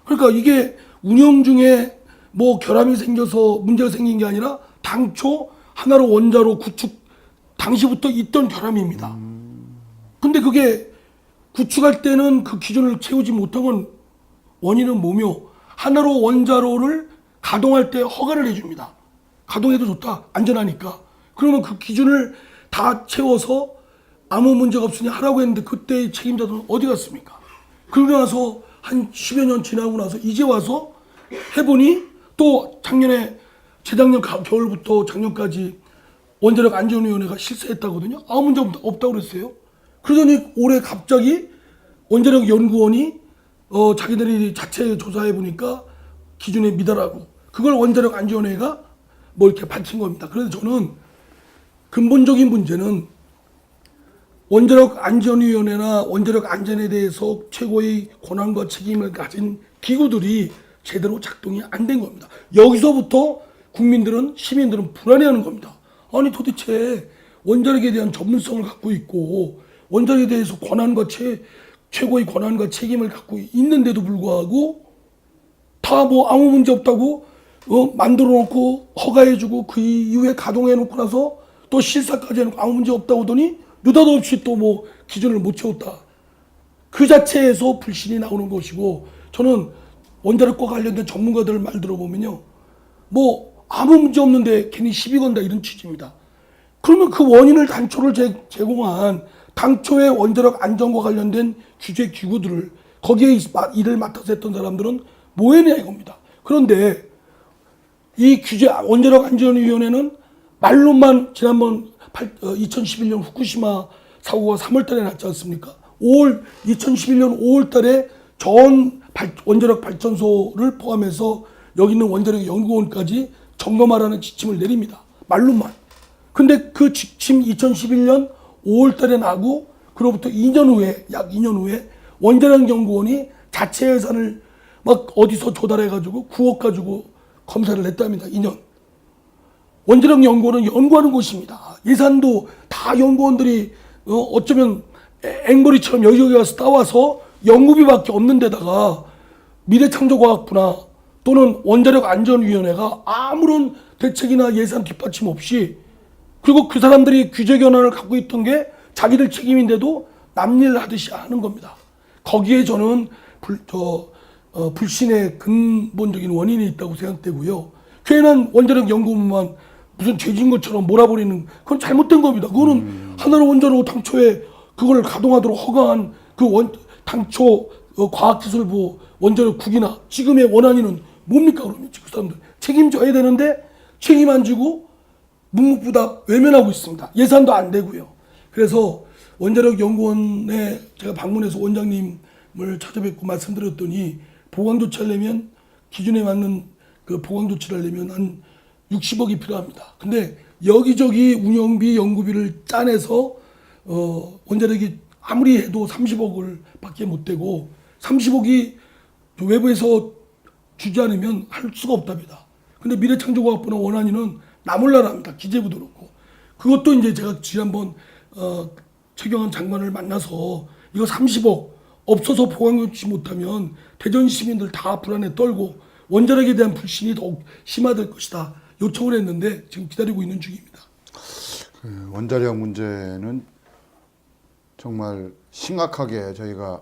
그러니까 이게 운영 중에 뭐 결함이 생겨서 문제가 생긴 게 아니라 당초 하나로 원자로 구축 당시부터 있던 결함입니다. 근데 그게 구축할 때는 그 기준을 채우지 못한 건 원인은 뭐며 하나로 원자로를 가동할 때 허가를 해줍니다. 가동해도 좋다. 안전하니까. 그러면 그 기준을 다 채워서 아무 문제가 없으니 하라고 했는데 그때의 책임자들은 어디 갔습니까? 그러고 나서 한 10여 년 지나고 나서 이제 와서 해보니 또 작년에 재작년 겨울부터 작년까지 원자력안전위원회가 실시했다거든요. 아무 문제 없다고 그랬어요. 그러더니 올해 갑자기 원자력연구원이 자기들이 자체 조사해 보니까 기준에 미달하고 그걸 원자력안전위원회가 뭐 이렇게 밝힌 겁니다. 그래서 저는 근본적인 문제는 원자력안전위원회나 원자력안전에 대해서 최고의 권한과 책임을 가진 기구들이 제대로 작동이 안 된 겁니다. 여기서부터 시민들은 불안해하는 겁니다. 아니 도대체 원자력에 대한 전문성을 갖고 있고 원자력에 대해서 최고의 권한과 책임을 갖고 있는데도 불구하고 다 뭐 아무 문제 없다고 만들어 놓고 허가해주고 그 이후에 가동해 놓고 나서 또 실사까지 해놓고 아무 문제 없다고 하더니 느닷없이 또 뭐 기준을 못 채웠다. 그 자체에서 불신이 나오는 것이고 저는 원자력과 관련된 전문가들 말 들어보면요. 뭐 아무 문제 없는데 괜히 시비 건다 이런 취지입니다. 그러면 그 원인을 단초를 제공한 당초에 원자력 안전과 관련된 규제 기구들을 거기에 일을 맡아서 했던 사람들은 뭐 했냐 이겁니다. 그런데 이 원자력 안전위원회는 말로만 지난번 2011년 후쿠시마 사고가 3월 달에 났지 않습니까? 2011년 5월 달에 전 원자력 발전소를 포함해서 여기 있는 원자력 연구원까지 점검하라는 지침을 내립니다. 말로만. 근데 그 지침 2011년 5월 달에 나고 그로부터 2년 후에 약 2년 후에 원자력 연구원이 자체 예산을 막 어디서 조달해가지고 9억 가지고 검사를 했답니다. 2년. 원자력 연구원은 연구하는 곳입니다. 예산도 다 연구원들이 어쩌면 앵벌이처럼 여기저기 가서 따와서 연구비밖에 없는 데다가 미래창조과학부나 또는 원자력안전위원회가 아무런 대책이나 예산 뒷받침 없이 그리고 그 사람들이 규제 권한을 갖고 있던 게 자기들 책임인데도 남일 하듯이 하는 겁니다. 거기에 저는 불신의 근본적인 원인이 있다고 생각되고요. 괜한 원자력 연구원만 무슨 죄진 것처럼 몰아버리는 그건 잘못된 겁니다. 그거는 하나로 원자로 당초에 그걸 가동하도록 허가한 당초 과학기술부 원자력국이나 지금의 원안위는 뭡니까 그러면 그 사람들 책임져야 되는데 책임 안 지고 묵묵부답 외면하고 있습니다. 예산도 안 되고요. 그래서 원자력연구원에 제가 방문해서 원장님을 찾아뵙고 말씀드렸더니 보강조치하려면 기준에 맞는 그 보강조치를 하려면 한 60억이 필요합니다. 근데 여기저기 운영비, 연구비를 짜내서 원자력이 아무리 해도 30억을 밖에 못 되고 30억이 외부에서 주지 않으면 할 수가 없답니다. 근데 미래창조과학부나 원안위는 나몰라라 합니다. 기재부도 그렇고. 그것도 이제 제가 지난번 최경환 장관을 만나서 이거 30억 없어서 보강조치 못하면 대전 시민들 다 불안에 떨고 원자력에 대한 불신이 더욱 심화될 것이다. 요청을 했는데 지금 기다리고 있는 중입니다. 원자력 문제는 정말 심각하게 저희가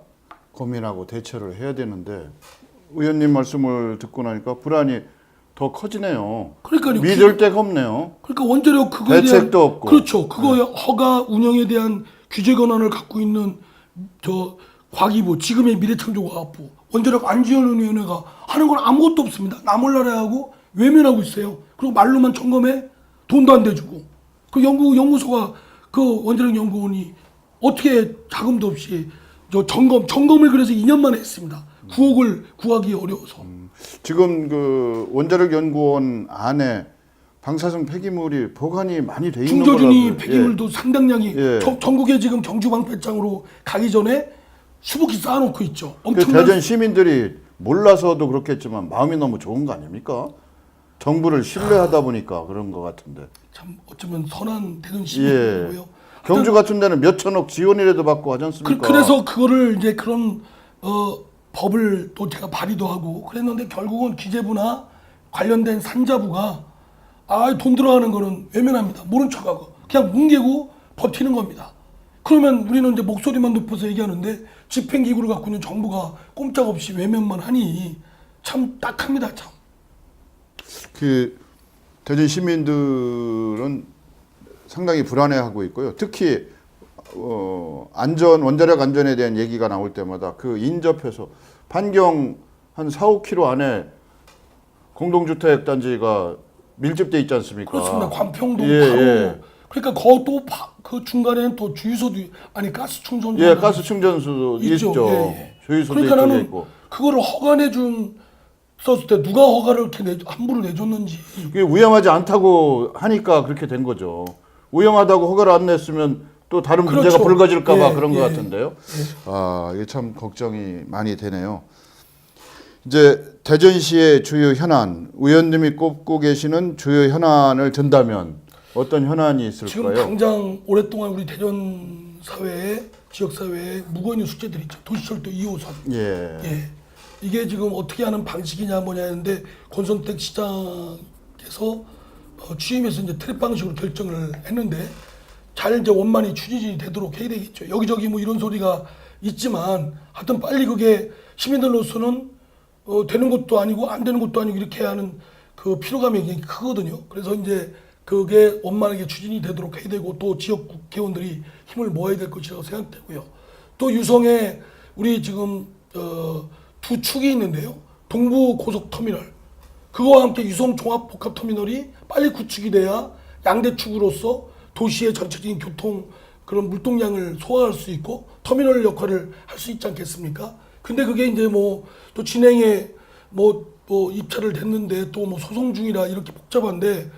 고민하고 대처를 해야 되는데 의원님 말씀을 듣고 나니까 불안이 더 커지네요. 그러니까요. 믿을 데가 없네요. 그러니까 원자력 그거에 대책도 대한 없고. 그렇죠. 그거 허가 운영에 대한 규제 권한을 갖고 있는 과기부, 지금의 미래창조과학부, 원자력 안전위원회가 하는 건 아무것도 없습니다. 나몰라라하고 외면하고 있어요. 그리고 말로만 점검해 돈도 안 대주고 그 연구소가 그 원자력 연구원이 어떻게 자금도 없이 저 점검을 그래서 2년 만에 했습니다. 9억을 구하기 어려워서. 지금 그 원자력 연구원 안에 방사성 폐기물이 보관이 많이 돼 있는 중저준위 거라고요. 폐기물도 상당량이 예. 전국에 지금 정주방패장으로 가기 전에 수북히 쌓아놓고 있죠. 그 엄청난 대전 시민들이 몰라서도 그렇겠지만 마음이 너무 좋은 거 아닙니까? 정부를 신뢰하다 보니까 그런 것 같은데. 참 어쩌면 선한 대전 예. 시민이고요. 경주 같은 데는 몇 천억 지원이라도 받고 하지 않습니까? 그래서 그거를 이제 그런 법을 또 제가 발의도 하고 그랬는데 결국은 기재부나 관련된 산자부가 돈 들어가는 거는 외면합니다. 모른 척하고 그냥 뭉개고 버티는 겁니다. 그러면 우리는 이제 목소리만 높여서 얘기하는데 집행기구를 갖고 있는 정부가 꼼짝없이 외면만 하니 참 딱합니다. 참. 그 대전 시민들은 상당히 불안해하고 있고요. 특히 원자력 안전에 대한 얘기가 나올 때마다 그 인접해서 반경 한 4, 5km 안에 공동주택 단지가 밀집돼 있지 않습니까? 그렇습니다. 관평도 예, 바로 예. 그러니까 거또 그 중간에는 또 주유소도 아니 가스 충전소 예, 가스 충전소도 있죠. 예, 예. 주유소도 그러니까 있고 나는 있고. 그거를 허가내 준 썼을 때 누가 허가를 이렇게 함부로 내줬는지 그게 위험하지 않다고 하니까 그렇게 된 거죠. 위험하다고 허가를 안 냈으면 또 다른 그렇죠. 문제가 불거질까봐 예, 그런 것 예. 같은데요. 아, 이게 참 걱정이 많이 되네요. 이제 대전시의 주요 현안, 의원님이 꼽고 계시는 주요 현안을 든다면 어떤 현안이 지금 있을까요? 당장 오랫동안 우리 대전 사회에 지역 사회에 묵어 있는 숙제들이 있죠. 도시철도 2호선. 예. 예. 이게 지금 어떻게 하는 방식이냐 뭐냐 했는데 권선택 시장께서 취임해서 이제 트랩 방식으로 결정을 했는데 잘 이제 원만히 추진이 되도록 해야 되겠죠. 여기저기 뭐 이런 소리가 있지만 하여튼 빨리 그게 시민들로서는 되는 것도 아니고 안 되는 것도 아니고 이렇게 하는 그 피로감이 굉장히 크거든요. 그래서 이제 그게 원만하게 추진이 되도록 해야 되고 또 지역 국회의원들이 힘을 모아야 될 것이라고 생각되고요. 또 유성에 우리 지금 두 축이 있는데요. 동부 고속터미널 그거와 함께 유성 종합복합터미널이 빨리 구축이 돼야 양대축으로서 도시의 전체적인 교통 그런 물동량을 소화할 수 있고 터미널 역할을 할 수 있지 않겠습니까? 근데 그게 이제 뭐 또 진행에 뭐 입찰을 됐는데 또 뭐 소송 중이라 이렇게 복잡한데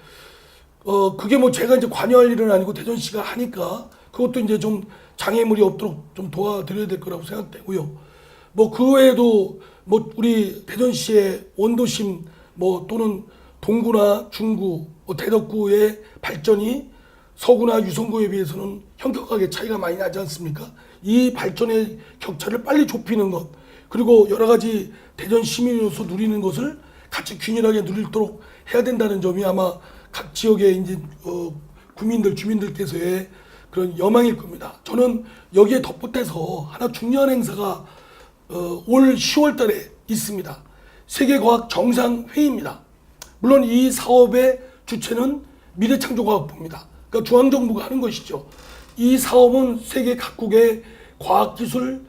그게 뭐 제가 이제 관여할 일은 아니고 대전시가 하니까 그것도 이제 좀 장애물이 없도록 좀 도와드려야 될 거라고 생각되고요. 뭐 그 외에도 뭐 우리 대전시의 원도심 뭐 또는 동구나 중구, 대덕구의 발전이 서구나 유성구에 비해서는 현격하게 차이가 많이 나지 않습니까? 이 발전의 격차를 빨리 좁히는 것 그리고 여러 가지 대전 시민으로서 누리는 것을 같이 균일하게 누리도록 해야 된다는 점이 아마 각 지역의 이제 주민들께서의 그런 여망일 겁니다. 저는 여기에 덧붙여서 하나 중요한 행사가 올 10월 달에 있습니다. 세계과학 정상회의입니다. 물론 이 사업의 주체는 미래창조과학부입니다. 그러니까 중앙정부가 하는 것이죠. 이 사업은 세계 각국의 과학기술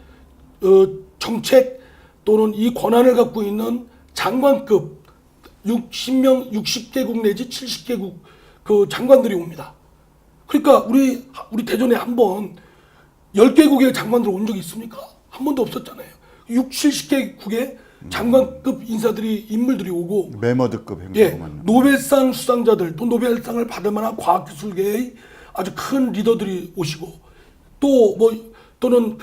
정책 또는 이 권한을 갖고 있는 장관급 60개국 내지 70개국 그 장관들이 옵니다. 그러니까 우리 대전에 한번 10개국의 장관들 온 적이 있습니까? 한 번도 없었잖아요. 70개국의 장관급 인물들이 오고 메머드급 예, 행사구만요. 노벨상 수상자들 또 노벨상을 받을 만한 과학기술계의 아주 큰 리더들이 오시고 또 또는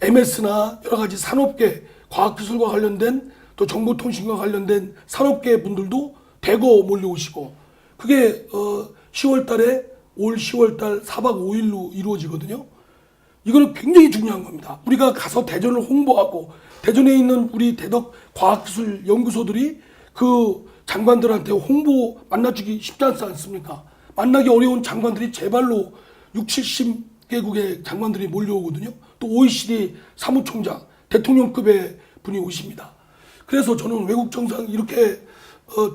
MS나 여러 가지 산업계 과학기술과 관련된 또 정보통신과 관련된 산업계 분들도 대거 몰려오시고 그게 10월 달에 올 10월 달 4박 5일로 이루어지거든요. 이거는 굉장히 중요한 겁니다. 우리가 가서 대전을 홍보하고 대전에 있는 우리 대덕 과학기술 연구소들이 그 장관들한테 홍보 만나주기 쉽지 않지 않습니까? 만나기 어려운 장관들이 제발로 70개국의 장관들이 몰려오거든요. 또 OECD 사무총장, 대통령급의 분이 오십니다. 그래서 저는 외국 정상 이렇게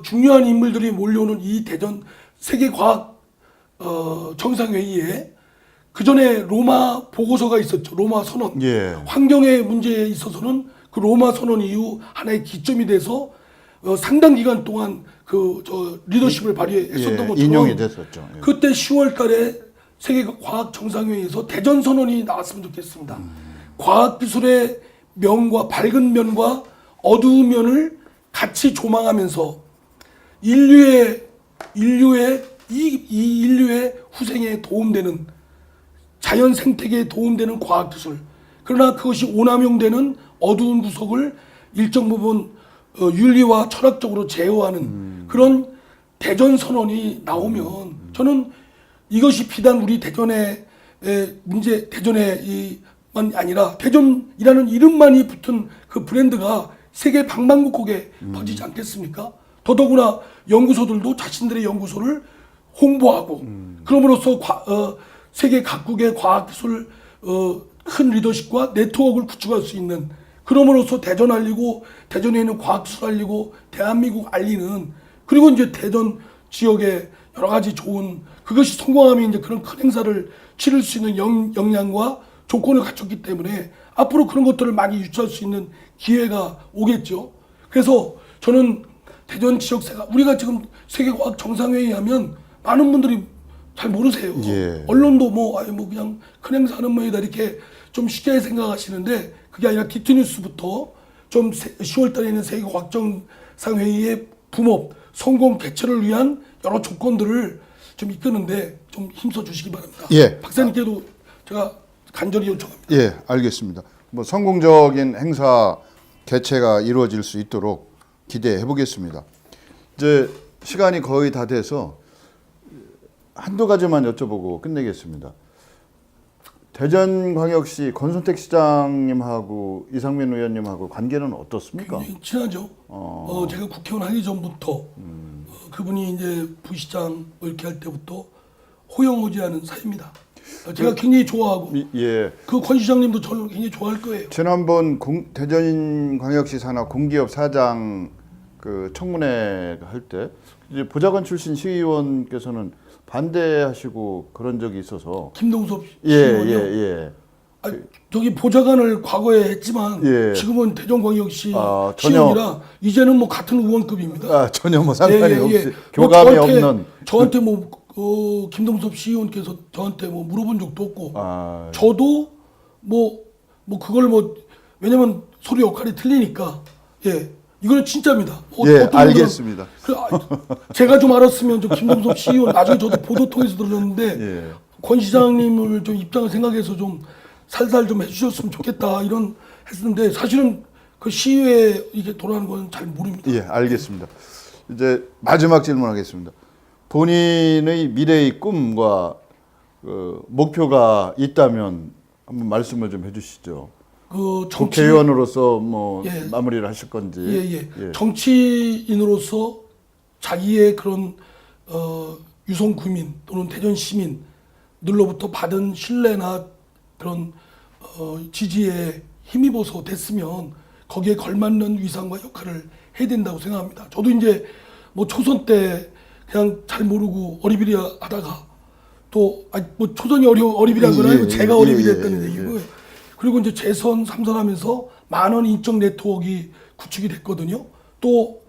중요한 인물들이 몰려오는 이 대전 세계과학 정상회의에 그 전에 로마 보고서가 있었죠. 로마 선언. 예. 환경의 문제에 있어서는 그 로마 선언 이후 하나의 기점이 돼서 상당 기간 동안 리더십을 발휘했었던 예, 것처럼 인용이 됐었죠. 예. 그때 10월 달에 세계 과학 정상회의에서 대전 선언이 나왔으면 좋겠습니다. 과학 기술의 면과 밝은 면과 어두운 면을 같이 조망하면서 인류의 후생에 도움되는 자연 생태계에 도움되는 과학 기술. 그러나 그것이 오남용되는 어두운 구석을 일정 부분 윤리와 철학적으로 제어하는 그런 대전 선언이 나오면 저는 이것이 비단 우리 대전의 대전에만 아니라 대전이라는 이름만이 붙은 그 브랜드가 세계 방방곡곡에 퍼지지 않겠습니까? 더더구나 연구소들도 자신들의 연구소를 홍보하고 그럼으로써 세계 각국의 과학기술 큰 리더십과 네트워크를 구축할 수 있는 그럼으로써 대전 알리고 대전에 있는 과학기술 알리고 대한민국 알리는 그리고 이제 대전 지역에 여러 가지 좋은 그것이 성공하면 이제 그런 큰 행사를 치를 수 있는 역량과 조건을 갖췄기 때문에 앞으로 그런 것들을 많이 유치할 수 있는 기회가 오겠죠. 그래서 저는 대전 지역세가 우리가 지금 세계과학 정상회의 하면 많은 분들이 잘 모르세요. 예. 언론도 그냥 큰 행사하는 모이다 이렇게 좀 쉽게 생각하시는데 그게 아니라 기트뉴스부터 좀 10월 달에 있는 세계과학 정상회의의 붐업 성공 개최를 위한 여러 조건들을 좀 이끄는데 좀 힘써 주시기 바랍니다. 예. 박사님께도 제가 간절히 요청합니다. 예, 알겠습니다. 뭐 성공적인 행사 개최가 이루어질 수 있도록 기대해 보겠습니다. 이제 시간이 거의 다 돼서 한두 가지만 여쭤보고 끝내겠습니다. 대전광역시 권순택 시장님하고 이상민 의원님하고 관계는 어떻습니까? 굉장히 친하죠. 제가 국회의원 하기 전부터 그분이 이제 부시장 이렇게 할 때부터 호영호지하는 사이입니다. 제가 굉장히 좋아하고 예. 그 권 시장님도 저를 굉장히 좋아할 거예요. 지난번 대전광역시 산하 공기업 사장 그 청문회 할 때 이제 보좌관 출신 시의원께서는 반대하시고 그런 적이 있어서 김동섭 예, 시의원이요. 예. 저기 보좌관을 과거에 했지만 예. 지금은 대전광역시 전혀- 시의원이라 이제는 뭐 같은 의원급입니다. 전혀 뭐 상관이 없이 뭐 교감이 없는 저한테 김동섭 시의원께서 저한테 물어본 적도 없고 아, 저도 그걸 왜냐면 서로 역할이 틀리니까 이거는 진짜입니다. 예, 어떤 알겠습니다. 제가 좀 알았으면 좀 김동섭 시의원 나중에 저도 보도 통해서 들었는데 예. 권 시장님을 좀 입장을 생각해서 좀 살살 좀 해주셨으면 좋겠다 이런 했는데 사실은 그 시의회 이게 돌아가는 건 잘 모릅니다. 예, 알겠습니다. 이제 마지막 질문하겠습니다. 본인의 미래의 꿈과 목표가 있다면 한번 말씀을 좀 해주시죠. 국회의원으로서 예. 마무리를 하실 건지. 예. 정치인으로서 자기의 그런 유성 구민 또는 대전 시민들로부터 받은 신뢰나 그런 지지에 힘입어서 됐으면 거기에 걸맞는 위상과 역할을 해야 된다고 생각합니다. 저도 이제 초선 때 그냥 잘 모르고 어리비리하다가 초선이 어리비리한 건 아니고 제가 어리비리했다는 얘기고요. 그리고 이제 재선 3선하면서 많은 인적 네트워크가 구축이 됐거든요. 또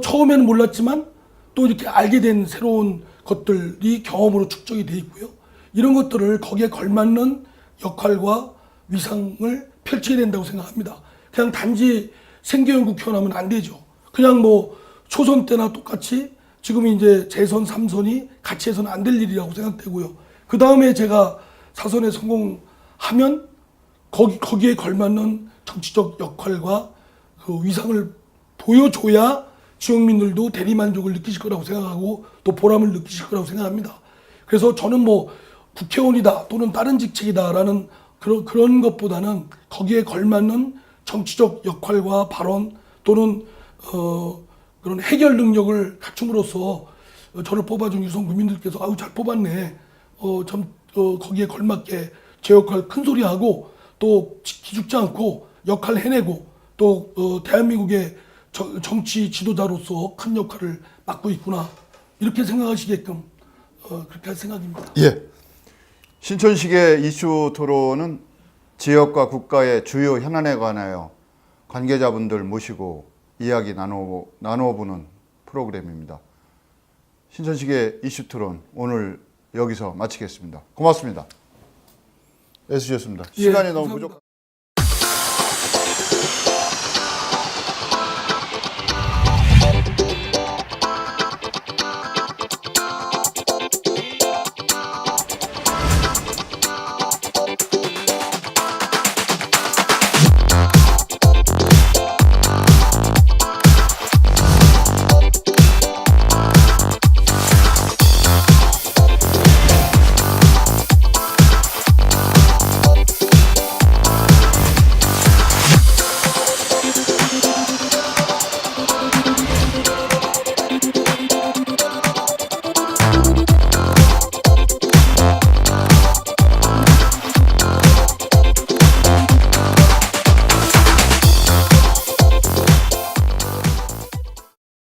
처음에는 몰랐지만 또 이렇게 알게 된 새로운 것들이 경험으로 축적이 돼 있고요. 이런 것들을 거기에 걸맞는 역할과 위상을 펼쳐야 된다고 생각합니다. 그냥 단지 생계형 국회의원 하면 안 되죠. 그냥 초선 때나 똑같이 지금 이제 재선 3선이 같이 해서는 안 될 일이라고 생각되고요. 그 다음에 제가 4선에 성공하면 거기에 걸맞는 정치적 역할과 그 위상을 보여줘야 지역민들도 대리만족을 느끼실 거라고 생각하고 또 보람을 느끼실 거라고 생각합니다. 그래서 저는 국회의원이다 또는 다른 직책이다라는 그런 것보다는 거기에 걸맞는 정치적 역할과 발언 또는 그런 해결 능력을 갖춤으로써 저를 뽑아준 유성 국민들께서 아유 잘 뽑았네. 거기에 걸맞게 제 역할 큰 소리 하고 또 기죽지 않고 역할 해내고 또 대한민국의 정치 지도자로서 큰 역할을 맡고 있구나 이렇게 생각하시게끔 그렇게 할 생각입니다. 예. 신천식의 이슈 토론은 지역과 국가의 주요 현안에 관하여 관계자분들 모시고 이야기 나눠보는 프로그램입니다. 신천식의 이슈 토론 오늘 여기서 마치겠습니다. 고맙습니다. 애쓰셨습니다. 시간이 너무 감사합니다. 부족.